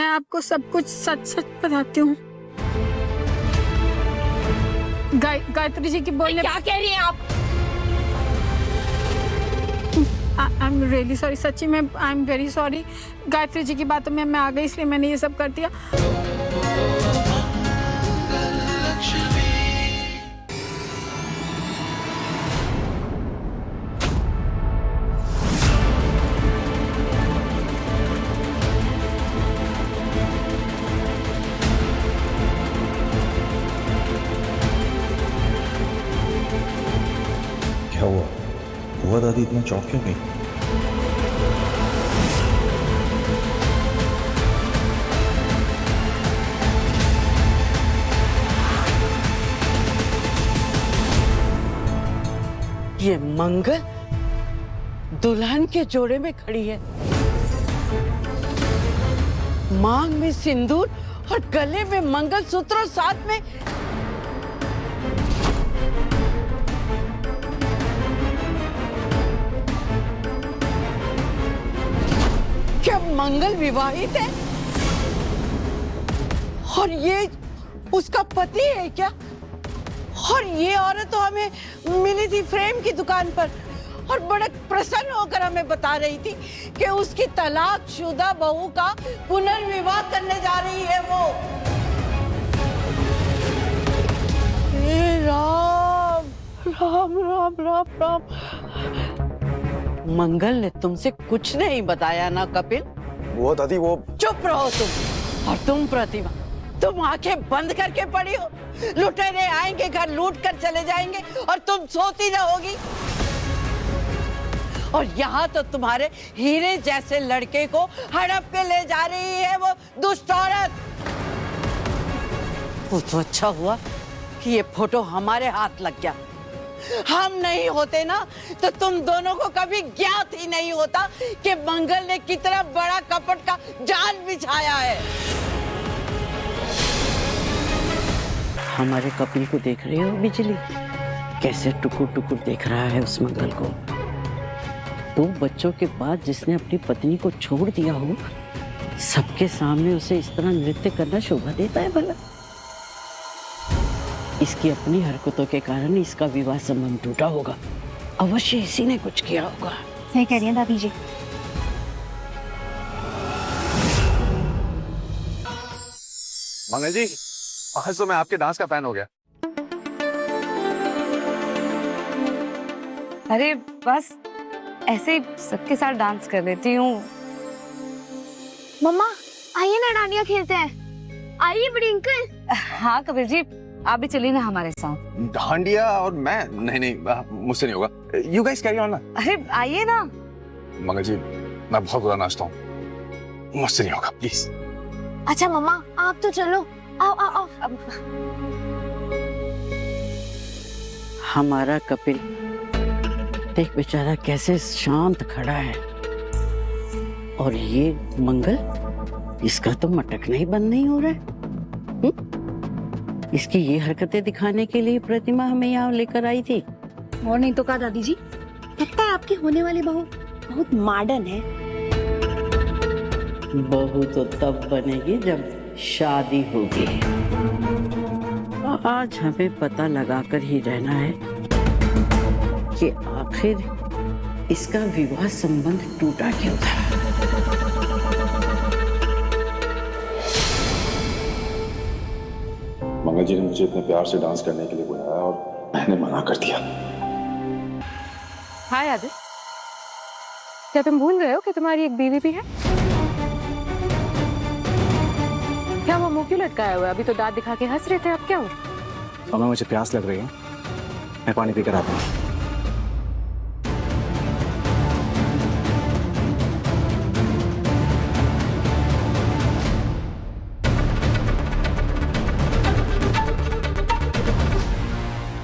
मैं आपको सब कुछ सच सच बताती हूँ। गायत्री जी की बोलने। क्या कह रही हैं आप? आई एम रियली सॉरी, सच्ची में I am very sorry. Gayatri ji की बातों में मैं आ गई, इसलिए मैंने ये सब कर दिया। क्या हुआ? बुआ दादी इतना चौंक क्यों गई? ये मंगल दुल्हन के जोड़े में खड़ी है, मांग में सिंदूर और गले में मंगलसूत्र और साथ में क्या मंगल विवाहित है? और ये उसका पति है क्या? और ये औरत तो हमें मिली थी फ्रेम की दुकान पर और बड़े प्रसन्न होकर हमें बता रही थी कि उसकी तलाकशुदा बहू का पुनर्विवाह करने जा रही है वो। हे राम राम राम राम राम। मंगल ने तुमसे कुछ नहीं बताया ना कपिल? बुआ दादी वो। चुप रहो तुम। और तुम प्रतिमा, तुम आंखें बंद करके पड़ी हो। लुटेरे आएंगे, घर लूट कर चले जाएंगे और तुम सोती रहोगी। और यहाँ तो तुम्हारे हीरे जैसे लड़के को हड़प के ले जा रही है वो दुष्ट औरत। वो तो अच्छा हुआ कि ये फोटो हमारे हाथ लग गया। हम नहीं होते ना तो तुम दोनों को कभी ज्ञात ही नहीं होता कि मंगल ने कितना बड़ा कपट का जाल बिछाया है। हमारे कपिल को देख रहे हो बिजली, कैसे टुकुर टुकुर देख रहा है उस मंगल को। 2 बच्चों के बाद जिसने अपनी पत्नी को छोड़ दिया हो, सबके सामने उसे इस तरह नृत्य करना शोभा देता है भला? इसकी अपनी हरकतों के कारण इसका विवाह संबंध टूटा होगा। अवश्य इसी ने कुछ किया होगा। सही कह रही हैं दादी जी। मंगल जी, आज तो मैं आपके डांस का फैन हो गया। अरे बस ऐसे ही सबके साथ डांस कर लेती हूँ। मम्मा आइए ना, डांडिया खेलते हैं। आइए बड़ी अंकल। हाँ कबीर जी, आप भी चलिए ना हमारे साथ। डांडिया और मैं? नहीं, मुझसे नहीं होगा। यू गाइस कैरी ऑन ना। अरे आइए ना। मंगल जी, मैं बहुत बुरा नाचता हूँ, मुझसे नहीं होगा, प्लीज। अच्छा मम्मा आप तो चलो, आओ आओ आओ। हमारा कपिल देख बेचारा कैसे शांत खड़ा है, और ये मंगल, इसका तो मटकना ही बंद नहीं हो रहा है। इसकी ये हरकतें दिखाने के लिए प्रतिमा हमें यहाँ लेकर आई थी। और नहीं तो क्या दादी जी, लगता है आपकी होने वाली बहू बहुत मॉडर्न है। बहू तो तब बनेगी जब शादी होगी। आज हमें पता लगाकर ही रहना है कि आखिर इसका विवाह संबंध टूटा क्यों था। मंगल जी ने मुझे इतने प्यार से डांस करने के लिए बुलाया और मैंने मना कर दिया। हाय आदित्य, क्या तुम भूल गए हो कि तुम्हारी एक बीवी भी है? क्या वो मुंह क्यों लटकाया हुआ है? अभी तो दांत दिखा के हंस रहे थे, अब क्या हो? मामा मुझे प्यास लग रही है, मैं पानी पीकर आता हूँ।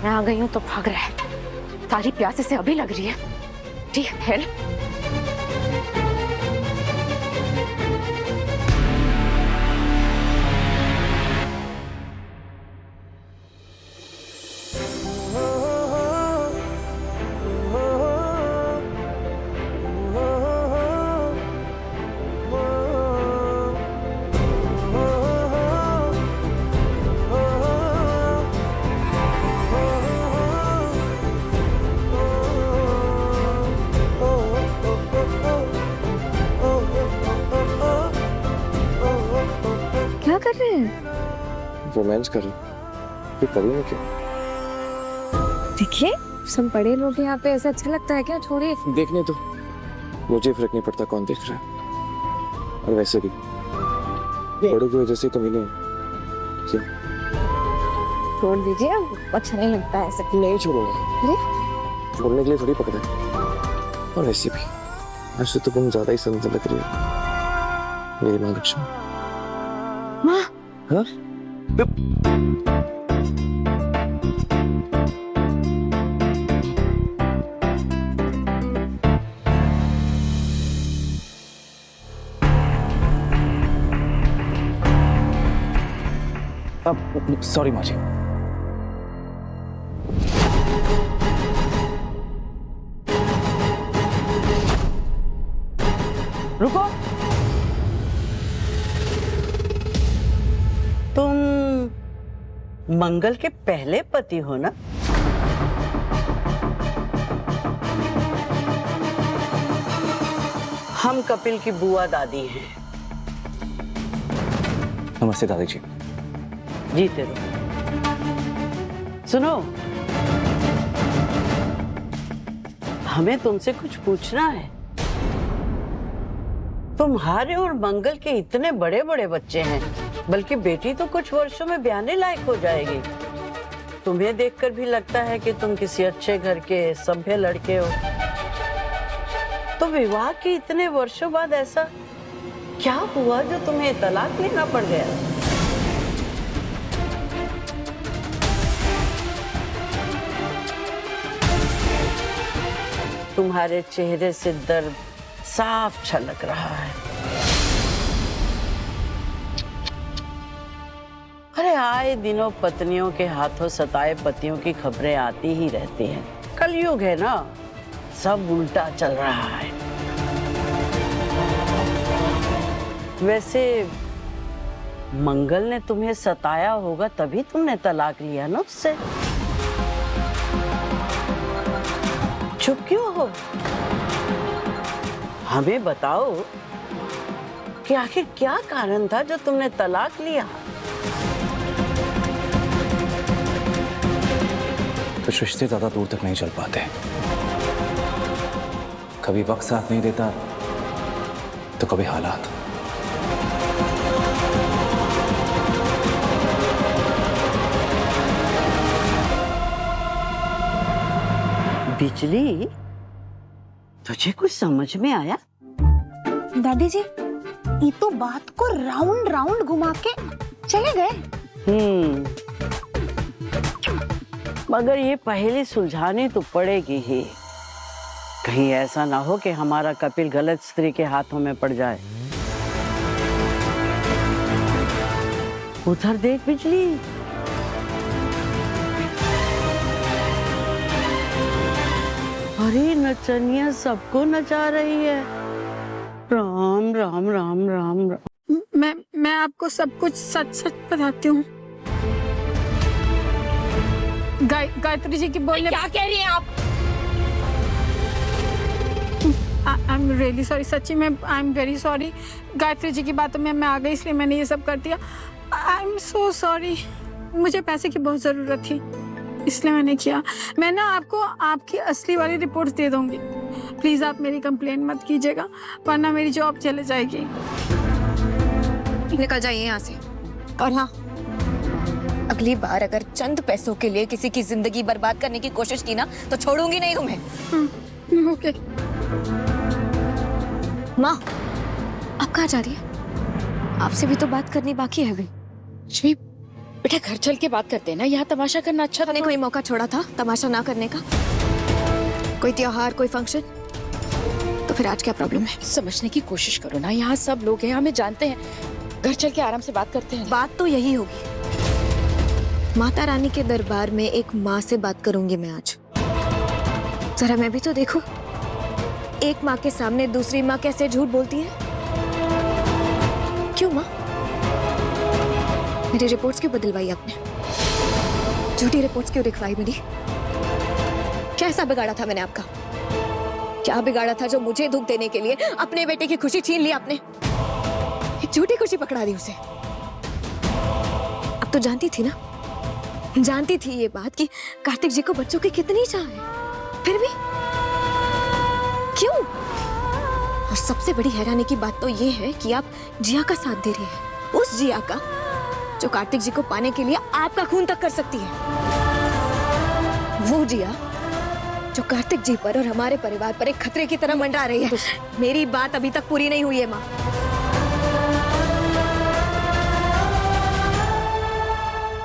मैं आ गई हूँ तो भाग रहा है। सारी प्यास इसे अभी लग रही है। ठीक है। कर रहे हैं? रोमांस कर रहे फिर करूँ मैं क्या? देखिए सब बड़े लोग हैं यहाँ पे, ऐसा अच्छा लगता है क्या? छोड़िए। देखने तो मुझे फर्क नहीं पड़ता कौन देख रहा है, और वैसे भी बड़ों की वजह से तो मिले क्यों? छोड़ दीजिए, अब अच्छा नहीं लगता है ऐसे। नहीं छोड़ूंगा, छोड़ने के लिए थोड़ी पकड़ा है। और वैसे भी आज तो तुम ज्यादा ही सुंदर लग रही हो मेरी माँ लक्ष्मी। माँ। हाँ? सॉरी माँ जी। रुको, तुम मंगल के पहले पति हो ना? हम कपिल की बुआ दादी हैं। नमस्ते दादी जी। जीते रहो। सुनो, हमें तुमसे कुछ पूछना है। तुम्हारे और मंगल के इतने बड़े बड़े बच्चे हैं, बल्कि बेटी तो कुछ वर्षों में ब्याहने लायक हो जाएगी। तुम्हें देखकर भी लगता है कि तुम किसी अच्छे घर के सभ्य लड़के हो। तो विवाह के इतने वर्षों बाद ऐसा क्या हुआ जो तुम्हें तलाक लेना पड़ गया? तुम्हारे चेहरे से दर्द साफ छलक रहा है। अरे आए दिनों पत्नियों के हाथों सताए पतियों की खबरें आती ही रहती हैं। कलयुग है ना, सब उल्टा चल रहा है। वैसे मंगल ने तुम्हें सताया होगा तभी तुमने तलाक लिया ना उससे। चुप क्यों हो? हमें बताओ कि आखिर क्या कारण था जो तुमने तलाक लिया? कुछ रिश्ते ज्यादा दूर तक नहीं चल पाते। कभी वक्त साथ नहीं देता तो कभी हालात। बिजली, तुझे कुछ समझ में आया? दादी जी, ये तो बात को राउंड राउंड घुमा के चले गए। मगर ये पहेली सुलझानी तो पड़ेगी ही। कहीं ऐसा ना हो कि हमारा कपिल गलत स्त्री के हाथों में पड़ जाए। उधर देख बिजली। अरे नचनिया सबको नचा रही है। राम राम राम राम राम। मैं आपको सब कुछ सच सच बताती हूँ। गायत्री जी की बोलने। क्या कह रही हैं आप? आई एम रियली सॉरी, सच्ची में I am very sorry. Gayatri ji की बातों में मैं आ गई, इसलिए मैंने ये सब कर दिया। I am so sorry. मुझे पैसे की बहुत ज़रूरत थी, इसलिए मैंने किया। मैं ना आपको आपकी असली वाली रिपोर्ट्स दे दूंगी। प्लीज़ आप मेरी कंप्लेंट मत कीजिएगा, वरना मेरी जॉब चले जाएगी। निकल जाइए यहाँ से। और हाँ, अगली बार अगर चंद पैसों के लिए किसी की जिंदगी बर्बाद करने की कोशिश की ना तो छोड़ूंगी नहीं तुम्हें। ओके। माँ, आप कहाँ जा रही है? आपसे भी तो बात करनी बाकी है अभी। लक्ष्मी बेटा, घर चल के बात करते हैं ना, यहाँ तमाशा करना अच्छा था। कोई मौका छोड़ा था तमाशा ना करने का? कोई त्योहार, कोई फंक्शन? तो फिर आज क्या प्रॉब्लम है? समझने की कोशिश करो ना, यहाँ सब लोग हैं, हमें जानते हैं। घर चल के आराम से बात करते हैं। बात तो यही होगी। माता रानी के दरबार में एक माँ से बात करूंगी मैं आज। जरा मैं भी तो देखूं, एक माँ के सामने दूसरी माँ कैसे झूठ बोलती है। क्यों माँ? मेरी रिपोर्ट्स क्यों बदलवाई आपने? झूठी रिपोर्ट्स क्यों लिखवाई मेरी? कैसा बिगाड़ा था मैंने आपका? क्या बिगाड़ा था जो मुझे दुख देने के लिए अपने बेटे की खुशी छीन ली आपने? एक झूठी खुशी पकड़ा दी उसे। तो जानती थी ना, जानती थी ये बात कि कार्तिक जी को बच्चों की कितनी चाह है, फिर भी क्यों? और सबसे बड़ी हैरानी की बात तो ये है कि आप जिया का साथ दे रहे हैं, उस जिया का जो कार्तिक जी को पाने के लिए आपका खून तक कर सकती है। वो जिया जो कार्तिक जी पर और हमारे परिवार पर एक खतरे की तरह मंडरा रही है। मेरी बात अभी तक पूरी नहीं हुई है माँ।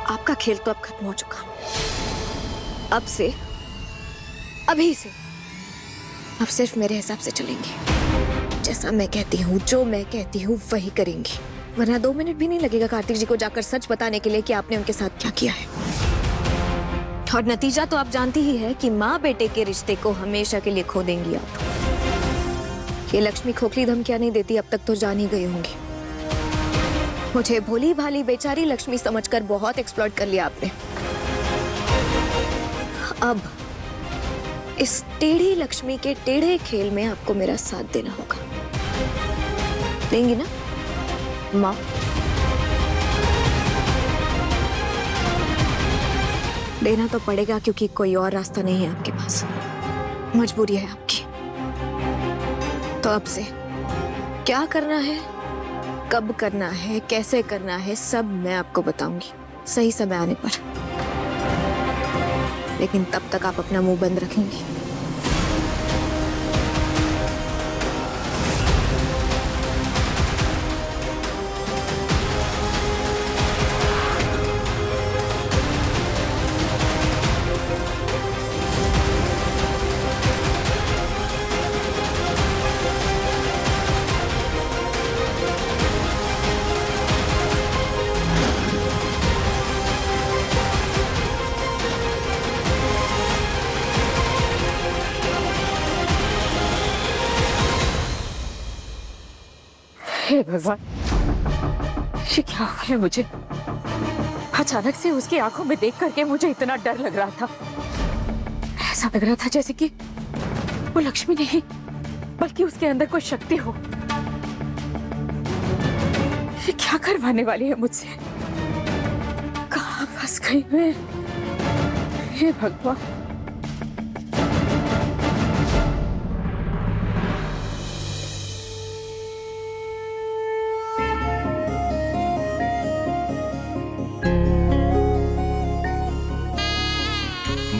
आपका खेल तो अब खत्म हो चुका। अब से, अभी से आप सिर्फ मेरे हिसाब से चलेंगे। जैसा मैं कहती हूँ, जो मैं कहती हूँ वही करेंगी, वरना 2 मिनट भी नहीं लगेगा कार्तिक जी को जाकर सच बताने के लिए कि आपने उनके साथ क्या किया है। और नतीजा तो आप जानती ही है कि माँ बेटे के रिश्ते को हमेशा के लिए खो देंगी आप। ये लक्ष्मी खोखली धमकियां नहीं देती, अब तक तो जान ही गई होंगी। मुझे भोली भाली बेचारी लक्ष्मी समझकर बहुत एक्सप्लॉइट कर लिया आपने। अब इस टेढ़ी लक्ष्मी के टेढ़े खेल में आपको मेरा साथ देना होगा। देंगी ना माँ? देना तो पड़ेगा क्योंकि कोई और रास्ता नहीं है आपके पास, मजबूरी है आपकी। तो अब से क्या करना है, कब करना है, कैसे करना है, सब मैं आपको बताऊंगी सही समय आने पर। लेकिन तब तक आप अपना मुंह बंद रखेंगी। हे भगवान, ये क्या हो गया मुझे? अचानक से उसकी आंखों में देख करके मुझे इतना डर लग रहा था। ऐसा लग रहा था जैसे कि वो लक्ष्मी नहीं बल्कि उसके अंदर कोई शक्ति हो। ये क्या करवाने वाली है मुझसे? कहाँ फंस गई मैं? हे भगवान।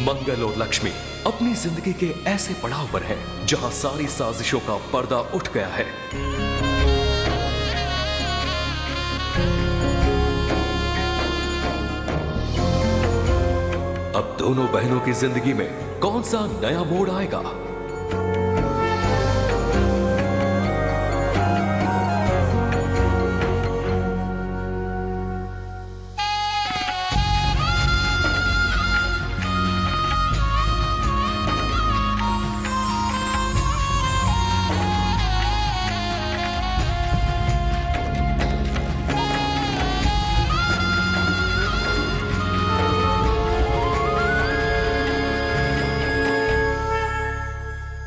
मंगल और लक्ष्मी अपनी जिंदगी के ऐसे पड़ाव पर हैं जहां सारी साजिशों का पर्दा उठ गया है। अब दोनों बहनों की जिंदगी में कौन सा नया मोड़ आएगा?